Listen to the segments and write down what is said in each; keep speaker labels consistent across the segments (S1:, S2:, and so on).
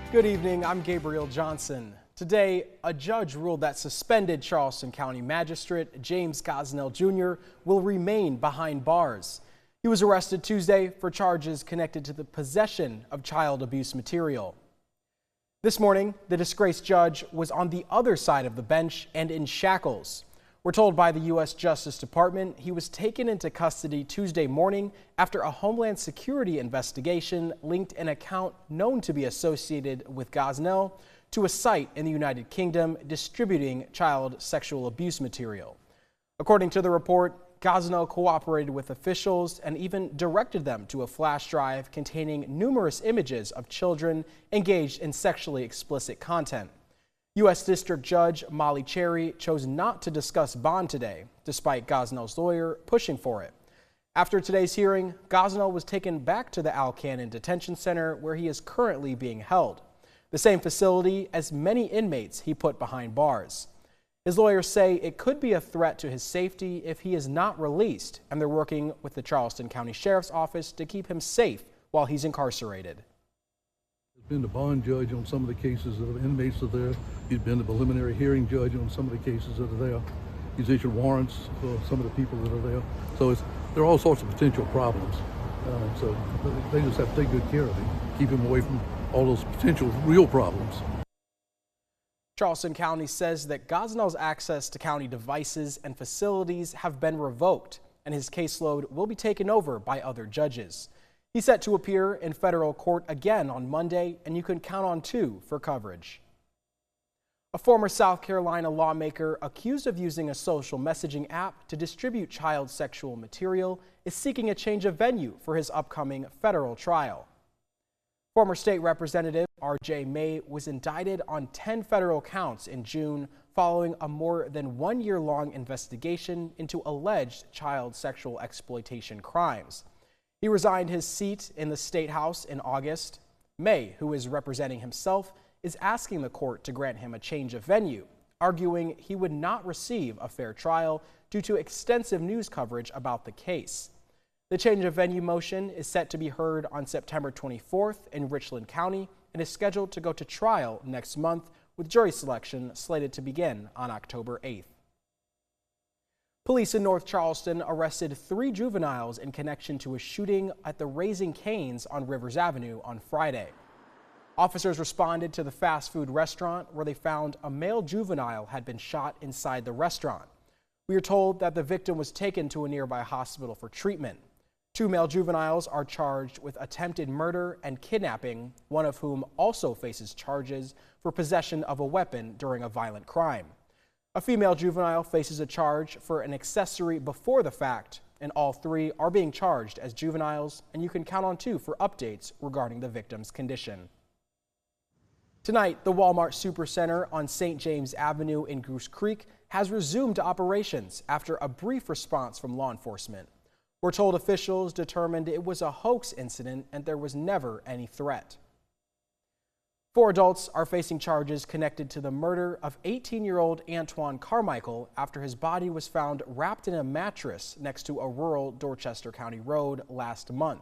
S1: Good evening, I'm Gabriel Johnson. Today, a judge ruled that suspended Charleston County Magistrate James Gosnell Jr. will remain behind bars. He was arrested Tuesday for charges connected to the possession of child abuse material. This morning, the disgraced judge was on the other side of the bench and in shackles. We're told by the U.S. Justice Department he was taken into custody Tuesday morning after a Homeland Security investigation linked an account known to be associated with Gosnell to a site in the United Kingdom distributing child sexual abuse material. According to the report, Gosnell cooperated with officials and even directed them to a flash drive containing numerous images of children engaged in sexually explicit content. U.S. District Judge Molly Cherry chose not to discuss bond today, despite Gosnell's lawyer pushing for it. After today's hearing, Gosnell was taken back to the Al Cannon Detention Center, where he is currently being held, the same facility as many inmates he put behind bars. His lawyers say it could be a threat to his safety if he is not released, and they're working with the Charleston County Sheriff's Office to keep him safe while he's incarcerated.
S2: Been the bond judge on some of the cases that the inmates are there. He's been the preliminary hearing judge on some of the cases that are there. He's issued warrants for some of the people that are there. So there are all sorts of potential problems. So they just have to take good care of him, keep him away from all those potential real problems.
S1: Charleston County says that Gosnell's access to county devices and facilities have been revoked, and his caseload will be taken over by other judges. He's set to appear in federal court again on Monday, and you can count on 2 for coverage. A former South Carolina lawmaker accused of using a social messaging app to distribute child sexual material is seeking a change of venue for his upcoming federal trial. Former state representative R.J. May was indicted on 10 federal counts in June following a more than 1-year-long investigation into alleged child sexual exploitation crimes. He resigned his seat in the State House in August. May, who is representing himself, is asking the court to grant him a change of venue, arguing he would not receive a fair trial due to extensive news coverage about the case. The change of venue motion is set to be heard on September 24th in Richland County and is scheduled to go to trial next month, with jury selection slated to begin on October 8th. Police in North Charleston arrested 3 juveniles in connection to a shooting at the Raising Cane's on Rivers Avenue on Friday. Officers responded to the fast food restaurant where they found a male juvenile had been shot inside the restaurant. We are told that the victim was taken to a nearby hospital for treatment. 2 male juveniles are charged with attempted murder and kidnapping, one of whom also faces charges for possession of a weapon during a violent crime. A female juvenile faces a charge for an accessory before the fact, and all 3 are being charged as juveniles, and you can count on 2 for updates regarding the victim's condition. Tonight, the Walmart Supercenter on St. James Avenue in Goose Creek has resumed operations after a brief response from law enforcement. We're told officials determined it was a hoax incident and there was never any threat. 4 adults are facing charges connected to the murder of 18-year-old Antoine Carmichael after his body was found wrapped in a mattress next to a rural Dorchester County road last month.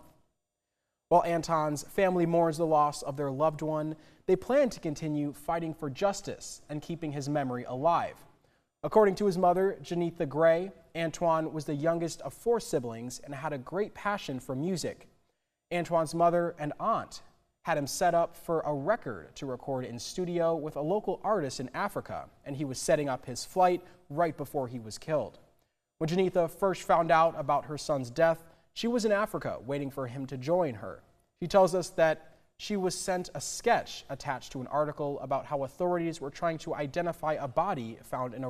S1: While Anton's family mourns the loss of their loved one, they plan to continue fighting for justice and keeping his memory alive. According to his mother, Janetha Gray, Antoine was the youngest of 4 siblings and had a great passion for music. Antoine's mother and aunt had him set up for a record to record in studio with a local artist in Africa, and he was setting up his flight right before he was killed. When Janetha first found out about her son's death, she was in Africa waiting for him to join her. She tells us that she was sent a sketch attached to an article about how authorities were trying to identify a body found in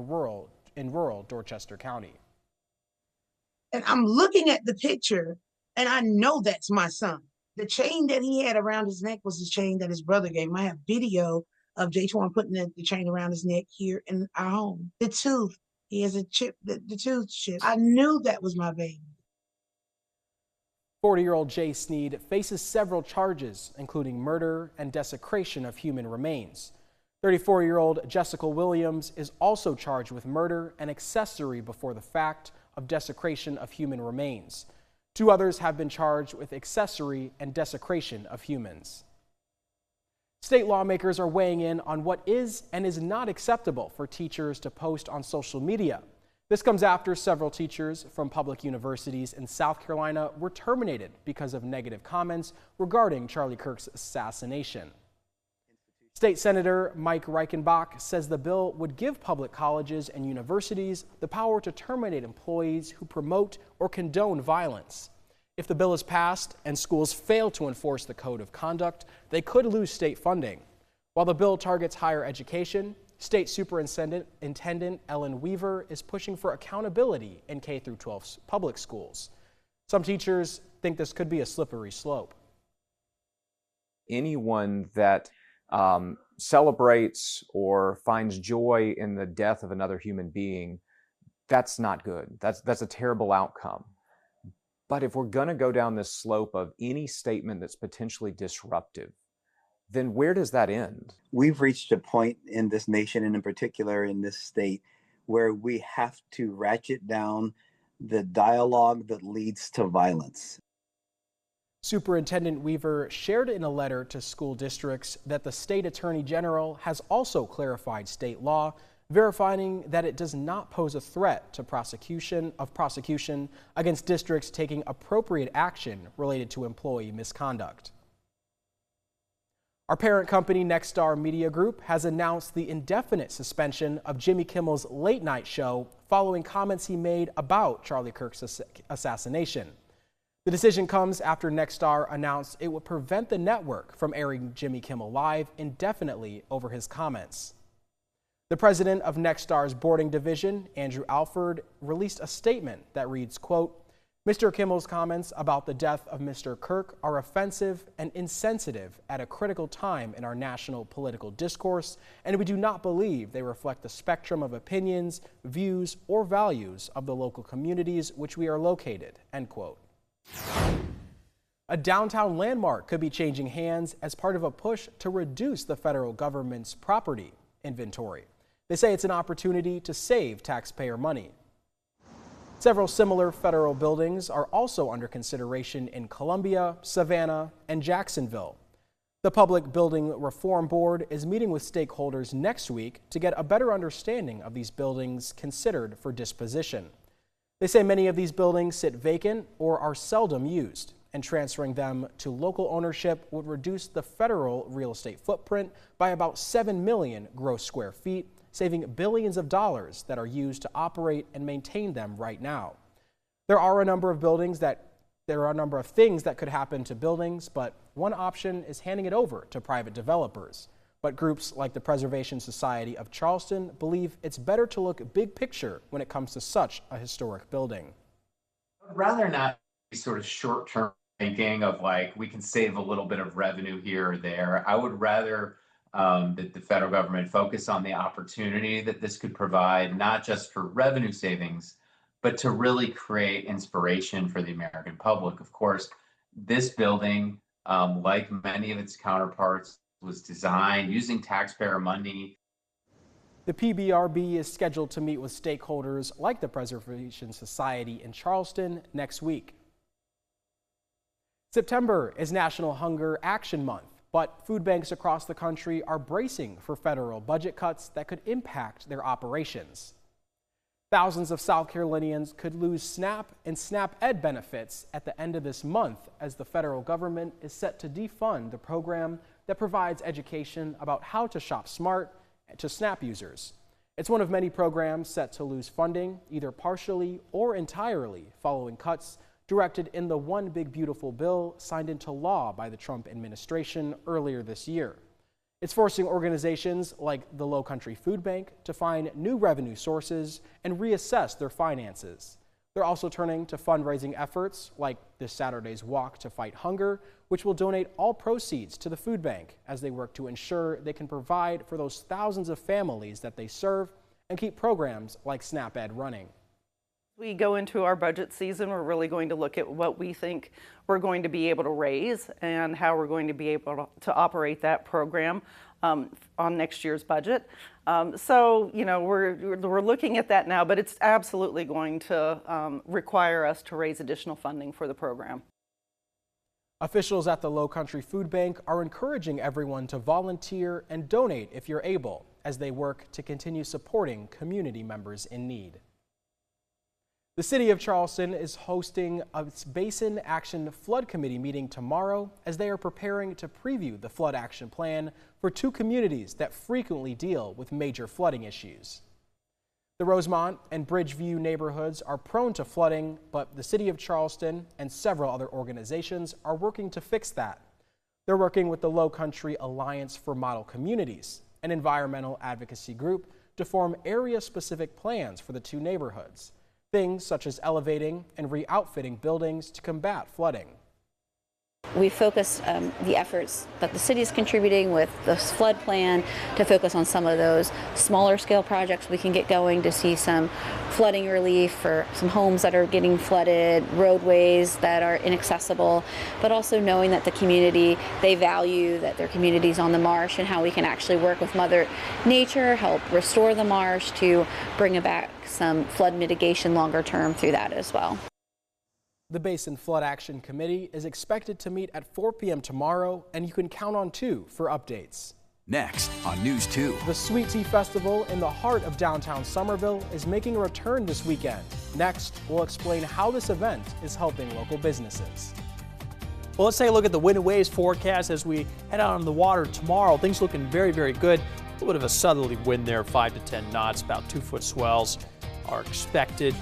S1: rural Dorchester County.
S3: And I'm looking at the picture and I know that's my son. The chain that he had around his neck was the chain that his brother gave him. I have video of J-Twan putting the chain around his neck here in our home. The tooth, he has a chip, the tooth chip. I knew that was my baby.
S1: 40-year-old Jay Sneed faces several charges, including murder and desecration of human remains. 34-year-old Jessica Williams is also charged with murder and accessory before the fact of desecration of human remains. 2 others have been charged with accessory and desecration of humans. State lawmakers are weighing in on what is and is not acceptable for teachers to post on social media. This comes after several teachers from public universities in South Carolina were terminated because of negative comments regarding Charlie Kirk's assassination. State Senator Mike Reichenbach says the bill would give public colleges and universities the power to terminate employees who promote or condone violence. If the bill is passed and schools fail to enforce the code of conduct, they could lose state funding. While the bill targets higher education, State Superintendent Ellen Weaver is pushing for accountability in K-12 public schools. Some teachers think this could be a slippery slope.
S4: Anyone that celebrates or finds joy in the death of another human being, that's not good. That's a terrible outcome. But if we're going to go down this slope of any statement that's potentially disruptive, then where does that end?
S5: We've reached a point in this nation, and in particular in this state, where we have to ratchet down the dialogue that leads to violence.
S1: Superintendent Weaver shared in a letter to school districts that the state attorney general has also clarified state law, verifying that it does not pose a threat to prosecution against districts taking appropriate action related to employee misconduct. Our parent company, Nexstar Media Group, has announced the indefinite suspension of Jimmy Kimmel's late night show following comments he made about Charlie Kirk's assassination. The decision comes after Nexstar announced it would prevent the network from airing Jimmy Kimmel Live indefinitely over his comments. The president of Nexstar's boarding division, Andrew Alford, released a statement that reads, quote, "Mr. Kimmel's comments about the death of Mr. Kirk are offensive and insensitive at a critical time in our national political discourse, and we do not believe they reflect the spectrum of opinions, views, or values of the local communities which we are located," end quote. A downtown landmark could be changing hands as part of a push to reduce the federal government's property inventory. They say it's an opportunity to save taxpayer money. Several similar federal buildings are also under consideration in Columbia, Savannah, and Jacksonville. The Public Building Reform Board is meeting with stakeholders next week to get a better understanding of these buildings considered for disposition. They say many of these buildings sit vacant or are seldom used, and transferring them to local ownership would reduce the federal real estate footprint by about 7 million gross square feet, saving billions of dollars that are used to operate and maintain them right now. There are a number of things that could happen to buildings, but one option is handing it over to private developers. But groups like the Preservation Society of Charleston believe it's better to look big picture when it comes to such a historic building.
S6: I'd rather not be sort of short-term thinking of like, we can save a little bit of revenue here or there. I would rather that the federal government focus on the opportunity that this could provide, not just for revenue savings, but to really create inspiration for the American public. Of course, this building, like many of its counterparts, was designed using taxpayer money.
S1: The PBRB is scheduled to meet with stakeholders like the Preservation Society in Charleston next week. September is National Hunger Action Month, but food banks across the country are bracing for federal budget cuts that could impact their operations. Thousands of South Carolinians could lose SNAP and SNAP-Ed benefits at the end of this month as the federal government is set to defund the program that provides education about how to shop smart to SNAP users. It's one of many programs set to lose funding, either partially or entirely, following cuts directed in the One Big Beautiful Bill signed into law by the Trump administration earlier this year. It's forcing organizations like the Low Country Food Bank to find new revenue sources and reassess their finances. They're also turning to fundraising efforts like this Saturday's Walk to Fight Hunger, which will donate all proceeds to the food bank as they work to ensure they can provide for those thousands of families that they serve and keep programs like SNAP-Ed running.
S7: We go into our budget season, we're really going to look at what we think we're going to be able to raise and how we're going to be able to operate that program on next year's budget. So, you know, we're looking at that now, but it's absolutely going to require us to raise additional funding for the program.
S1: Officials at the Low Country Food Bank are encouraging everyone to volunteer and donate if you're able, as they work to continue supporting community members in need. The City of Charleston is hosting its Basin Action Flood Committee meeting tomorrow as they are preparing to preview the flood action plan for two communities that frequently deal with major flooding issues. The Rosemont and Bridgeview neighborhoods are prone to flooding, but the City of Charleston and several other organizations are working to fix that. They're working with the Low Country Alliance for Model Communities, an environmental advocacy group, to form area-specific plans for the two neighborhoods. Things such as elevating and re-outfitting buildings to combat flooding.
S8: We focused the efforts that the city is contributing with the flood plan to focus on some of those smaller scale projects we can get going to see some flooding relief for some homes that are getting flooded, roadways that are inaccessible, but also knowing that the community, they value that their community's on the marsh and how we can actually work with Mother Nature, help restore the marsh to bring back some flood mitigation longer term through that as well.
S1: The Basin Flood Action Committee is expected to meet at 4 p.m. tomorrow, and you can count on 2 for updates.
S9: Next on News 2.
S1: The Sweet Tea Festival in the heart of downtown Somerville is making a return this weekend. Next, we'll explain how this event is helping local businesses.
S10: Well, let's take a look at the wind and waves forecast as we head out on the water tomorrow. Things looking very, very good. A little bit of a southerly wind there, 5 to 10 knots, about 2-foot swells are expected.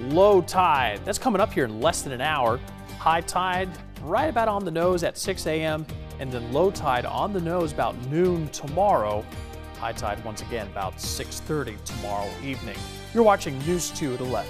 S10: Low tide, that's coming up here in less than an hour. High tide right about on the nose at 6 a.m. and then low tide on the nose about noon tomorrow. High tide once again about 6:30 tomorrow evening. You're watching News 2 at 11.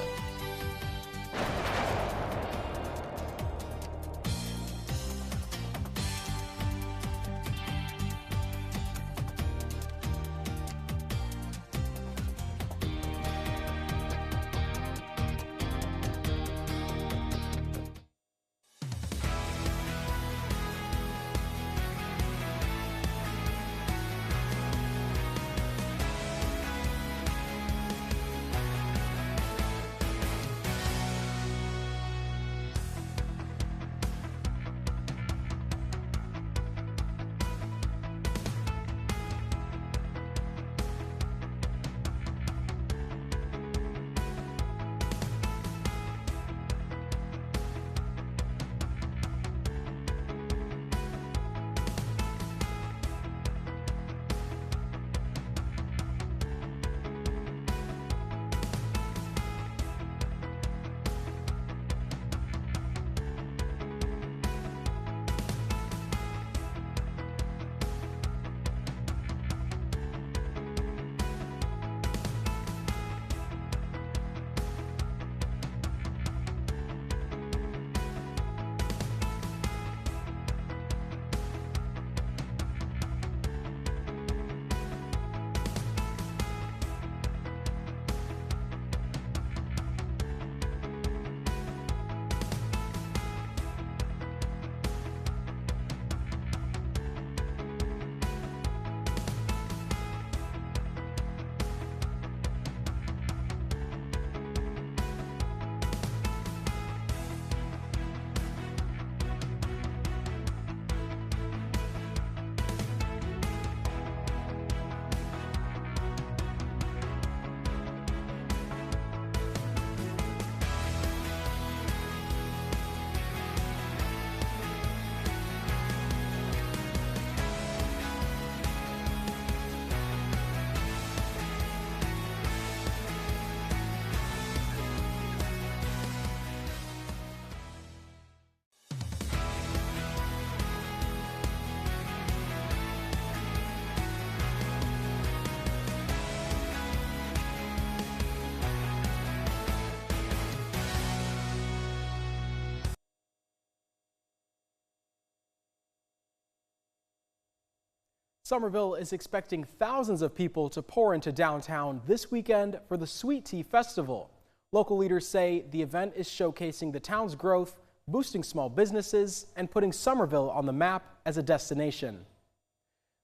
S1: Somerville is expecting thousands of people to pour into downtown this weekend for the Sweet Tea Festival. Local leaders say the event is showcasing the town's growth, boosting small businesses, and putting Somerville on the map as a destination.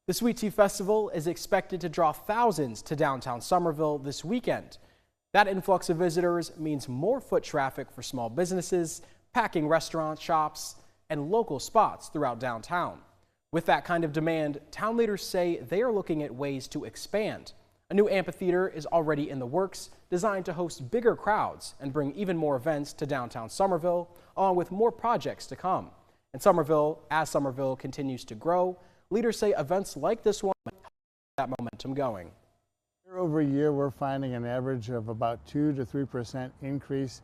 S1: The Sweet Tea Festival is expected to draw thousands to downtown Somerville this weekend. That influx of visitors means more foot traffic for small businesses, packing restaurant shops, and local spots throughout downtown. With that kind of demand, town leaders say they are looking at ways to expand. A new amphitheater is already in the works, designed to host bigger crowds and bring even more events to downtown Somerville, along with more projects to come. In Somerville, as Somerville continues to grow, leaders say events like this one keep that momentum going.
S11: Year over year, we're finding an average of about 2 to 3% increase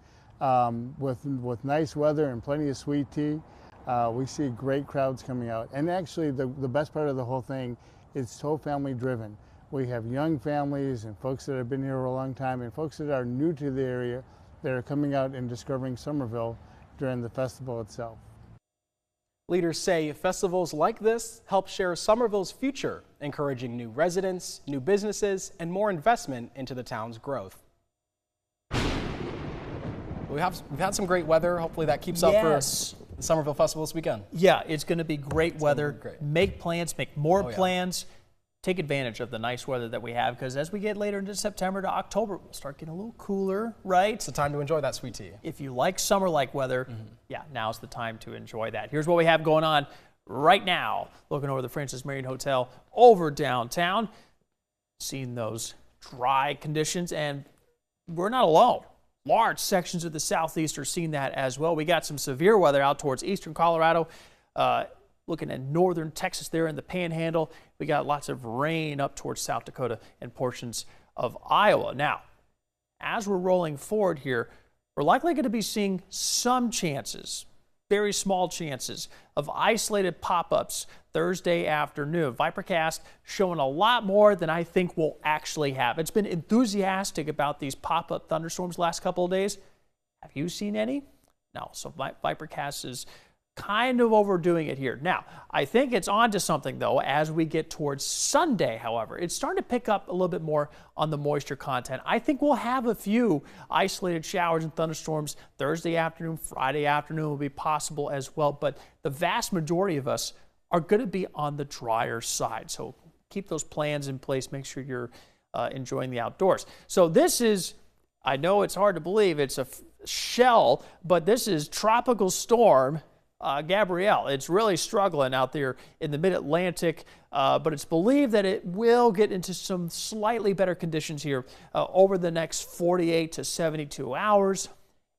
S11: with nice weather and plenty of sweet tea. We see great crowds coming out. And actually, the best part of the whole thing is so family driven. We have young families and folks that have been here for a long time and folks that are new to the area that are coming out and discovering Somerville during the festival itself.
S1: Leaders say festivals like this help share Somerville's future, encouraging new residents, new businesses, and more investment into the town's growth. We've had some great weather. Hopefully that keeps up for the Somerville Festival this weekend.
S10: Yeah, it's going to be great weather.
S1: Great.
S10: Make plans, make more plans. Take advantage of the nice weather that we have, because as we get later into September to October, we'll start getting a little cooler, right?
S1: It's the time to enjoy that sweet tea.
S10: If you like summer-like weather, yeah, now's the time to enjoy that. Here's what we have going on right now. Looking over the Francis Marion Hotel over downtown, seeing those dry conditions, and we're not alone. Large sections of the southeast are seeing that as well. We got some severe weather out towards eastern Colorado, looking at northern Texas there in the Panhandle. We got lots of rain up towards South Dakota and portions of Iowa. Now, as we're rolling forward here, we're likely going to be seeing some chances, very small chances, of isolated pop-ups Thursday afternoon. Vipercast showing a lot more than I think we'll actually have. It's been enthusiastic about these pop-up thunderstorms last couple of days. Have you seen any? No, so Vipercast is kind of overdoing it here. Now, I think it's on to something, though, as we get towards Sunday, however. It's starting to pick up a little bit more on the moisture content. I think we'll have a few isolated showers and thunderstorms Thursday afternoon, Friday afternoon will be possible as well, but the vast majority of us are going to be on the drier side. So keep those plans in place. Make sure you're enjoying the outdoors. So this is, I know it's hard to believe, it's a shell, but this is Tropical Storm Gabrielle. It's really struggling out there in the mid-Atlantic, but it's believed that it will get into some slightly better conditions here over the next 48 to 72 hours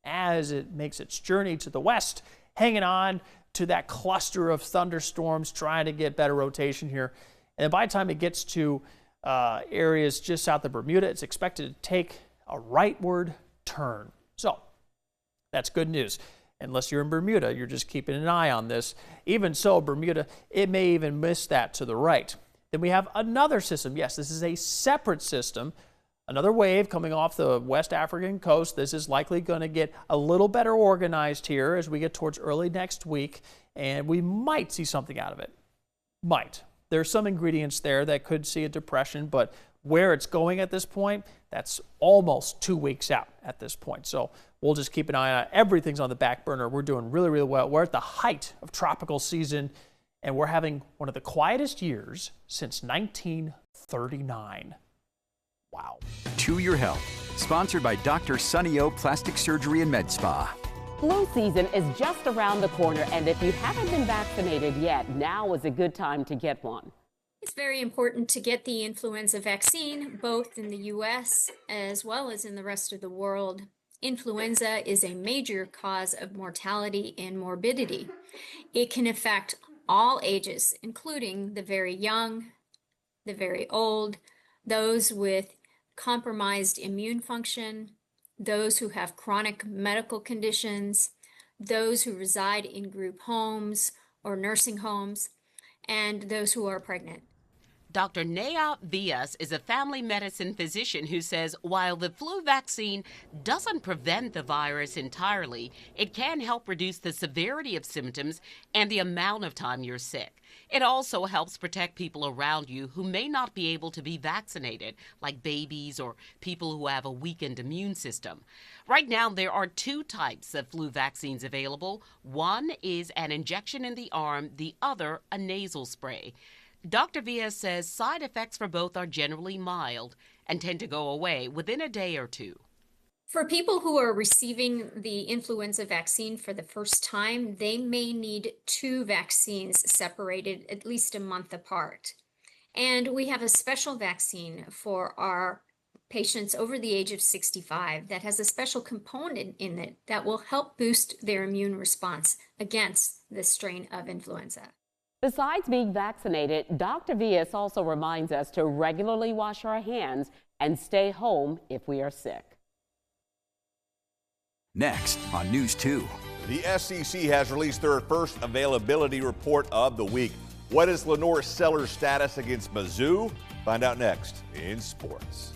S10: as it makes its journey to the west, hanging on to that cluster of thunderstorms, trying to get better rotation here. And by the time it gets to areas just south of Bermuda, it's expected to take a rightward turn. So that's good news. Unless you're in Bermuda, you're just keeping an eye on this. Even so, Bermuda, it may even miss that to the right. Then we have another system. Yes, this is a separate system. Another wave coming off the West African coast. This is likely going to get a little better organized here as we get towards early next week, and we might see something out of it. Might. There's some ingredients there that could see a depression, but where it's going at this point, that's almost 2 weeks out at this point. So we'll just keep an eye on it. Everything's on the back burner. We're doing really, really well. We're at the height of tropical season, and we're having one of the quietest years since 1939. Wow.
S9: To Your Health, sponsored by Dr. Sunny O Plastic Surgery and Med Spa.
S12: Flu season is just around the corner, and if you haven't been vaccinated yet, now is a good time to get one.
S13: It's very important to get the influenza vaccine, both in the U.S. as well as in the rest of the world. Influenza is a major cause of mortality and morbidity. It can affect all ages, including the very young, the very old, those with compromised immune function, those who have chronic medical conditions, those who reside in group homes or nursing homes, and those who are pregnant.
S12: Dr. Naya Villas is a family medicine physician who says while the flu vaccine doesn't prevent the virus entirely, it can help reduce the severity of symptoms and the amount of time you're sick. It also helps protect people around you who may not be able to be vaccinated, like babies or people who have a weakened immune system. Right now, there are 2 types of flu vaccines available. One is an injection in the arm, the other a nasal spray. Dr. Villas says side effects for both are generally mild and tend to go away within a day or 2.
S13: For people who are receiving the influenza vaccine for the first time, they may need 2 vaccines separated at least a month apart. And we have a special vaccine for our patients over the age of 65 that has a special component in it that will help boost their immune response against this strain of influenza.
S14: Besides being vaccinated, Dr. Villas also reminds us to regularly wash our hands and stay home if we are sick.
S9: Next on News 2.
S15: The SEC has released their first availability report of the week. What is Lenore's Sellers' status against Mizzou? Find out next in sports.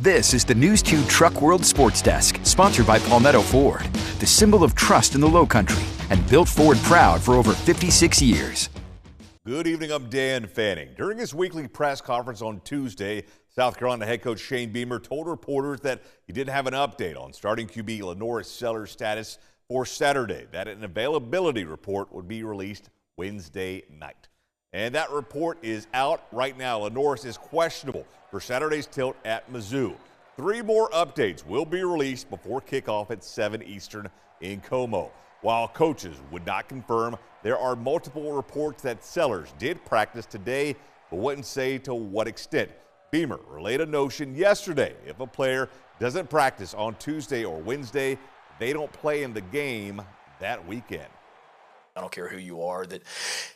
S9: This is the News 2 Truck World Sports Desk, sponsored by Palmetto Ford, the symbol of trust in the Lowcountry, and built Ford proud for over 56 years.
S15: Good evening, I'm Dan Fanning. During his weekly press conference on Tuesday, South Carolina head coach Shane Beamer told reporters that he didn't have an update on starting QB Lenore's Sellers' status for Saturday, that an availability report would be released Wednesday night. And that report is out right now. Lenore's is questionable for Saturday's tilt at Mizzou. 3 more updates will be released before kickoff at 7 Eastern in Como. While coaches would not confirm, there are multiple reports that Sellers did practice today, but wouldn't say to what extent. Beamer relayed a notion yesterday: if a player doesn't practice on Tuesday or Wednesday, they don't play in the game that weekend.
S16: I don't care who you are, that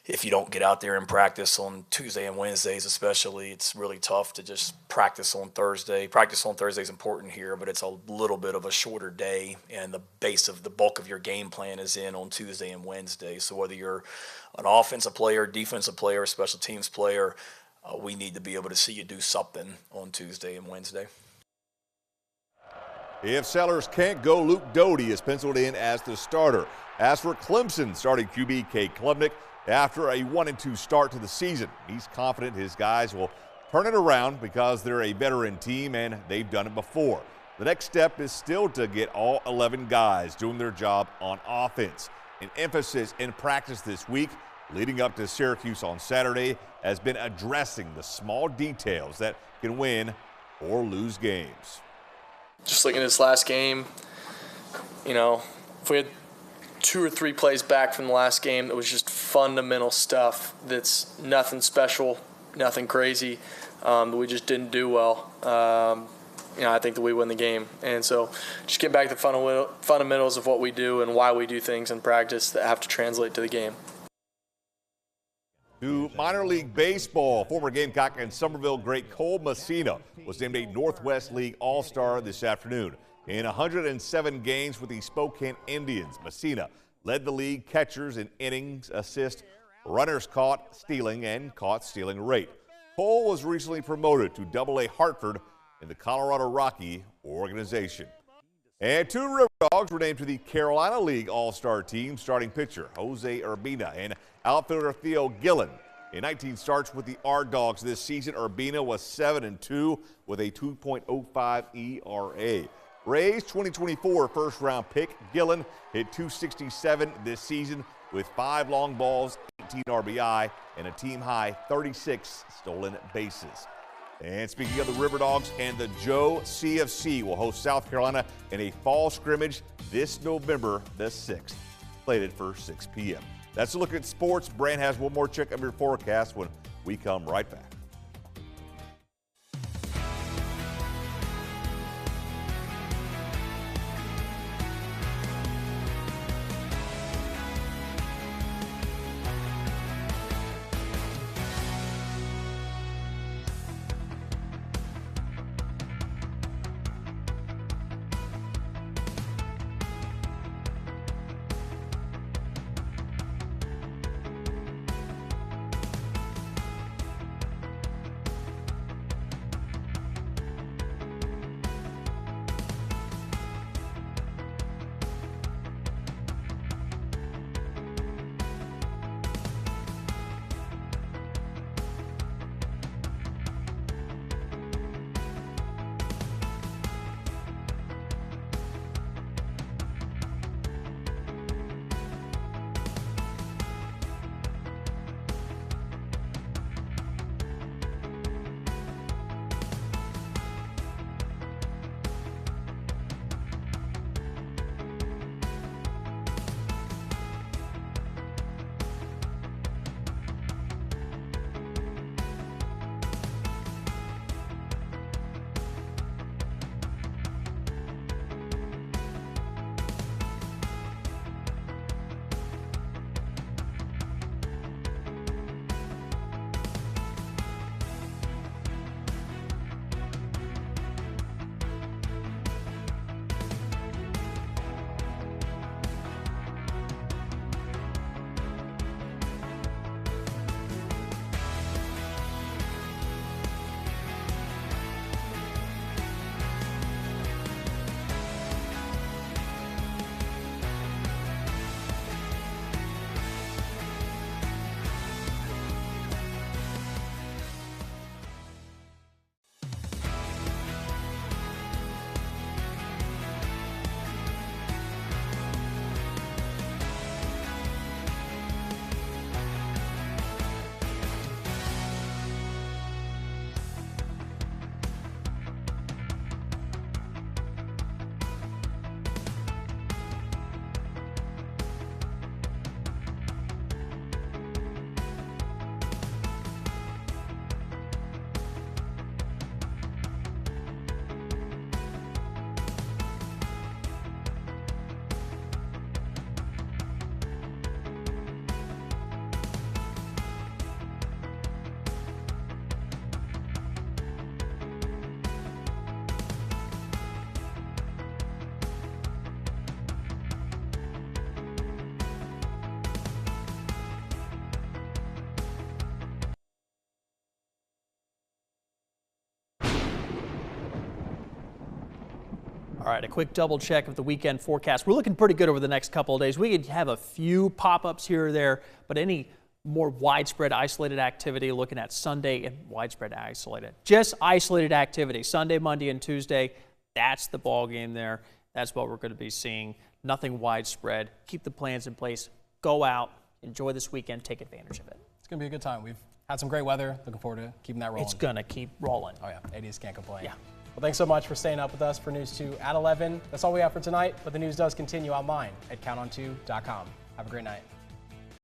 S16: if you don't get out there and practice on Tuesday and Wednesdays especially, it's really tough to just practice on Thursday. Practice on Thursday is important here, but it's a little bit of a shorter day, and the bulk of your game plan is in on Tuesday and Wednesday. So whether you're an offensive player, defensive player, special teams player, we need to be able to see you do something on Tuesday and Wednesday.
S15: If Sellers can't go, Luke Doty is penciled in as the starter. As for Clemson starting QB Cade Klubnik, after a 1-2 start to the season, he's confident his guys will turn it around because they're a veteran team and they've done it before. The next step is still to get all 11 guys doing their job on offense. An emphasis in practice this week, leading up to Syracuse on Saturday, has been addressing the small details that can win or lose games.
S17: Just looking at this last game, if we had 2 or 3 plays back from the last game that was just fundamental stuff that's nothing special, nothing crazy, that we just didn't do well, I think that we win the game. And so just get back to the fundamentals of what we do and why we do things in practice that have to translate to the game.
S15: To minor league baseball, former Gamecock and Somerville great Cole Messina was named a Northwest League All-Star this afternoon. In 107 games with the Spokane Indians, Messina led the league catchers in innings, assists, runners caught, stealing, and caught stealing rate. Cole was recently promoted to Double-A Hartford in the Colorado Rocky organization. And 2 River Dogs were named to the Carolina League All-Star team, starting pitcher Jose Urbina and outfielder Theo Gillen. In 19 starts with the R-Dogs this season, Urbina was 7-2 with a 2.05 ERA. Rays 2024 first-round pick Gillen hit .267 this season with 5 long balls, 18 RBI, and a team-high 36 stolen bases. And speaking of the River Dogs, and the Joe CFC will host South Carolina in a fall scrimmage this November the 6th, slated for 6 p.m. That's a look at sports. Brand has one more check of your forecast when we come right back.
S10: All right, a quick double check of the weekend forecast. We're looking pretty good over the next couple of days. We could have a few pop-ups here or there, but any more widespread isolated activity, looking at Sunday and widespread isolated. Just isolated activity, Sunday, Monday, and Tuesday. That's the ball game there. That's what we're going to be seeing. Nothing widespread. Keep the plans in place. Go out. Enjoy this weekend. Take advantage of it.
S1: It's going to be a good time. We've had some great weather. Looking forward to keeping that rolling.
S10: It's going to keep rolling.
S1: Oh, yeah. 80s can't complain.
S10: Yeah.
S1: Well, thanks so much for staying up with us for News 2 at 11. That's all we have for tonight, but the news does continue online at counton2.com. Have a great night.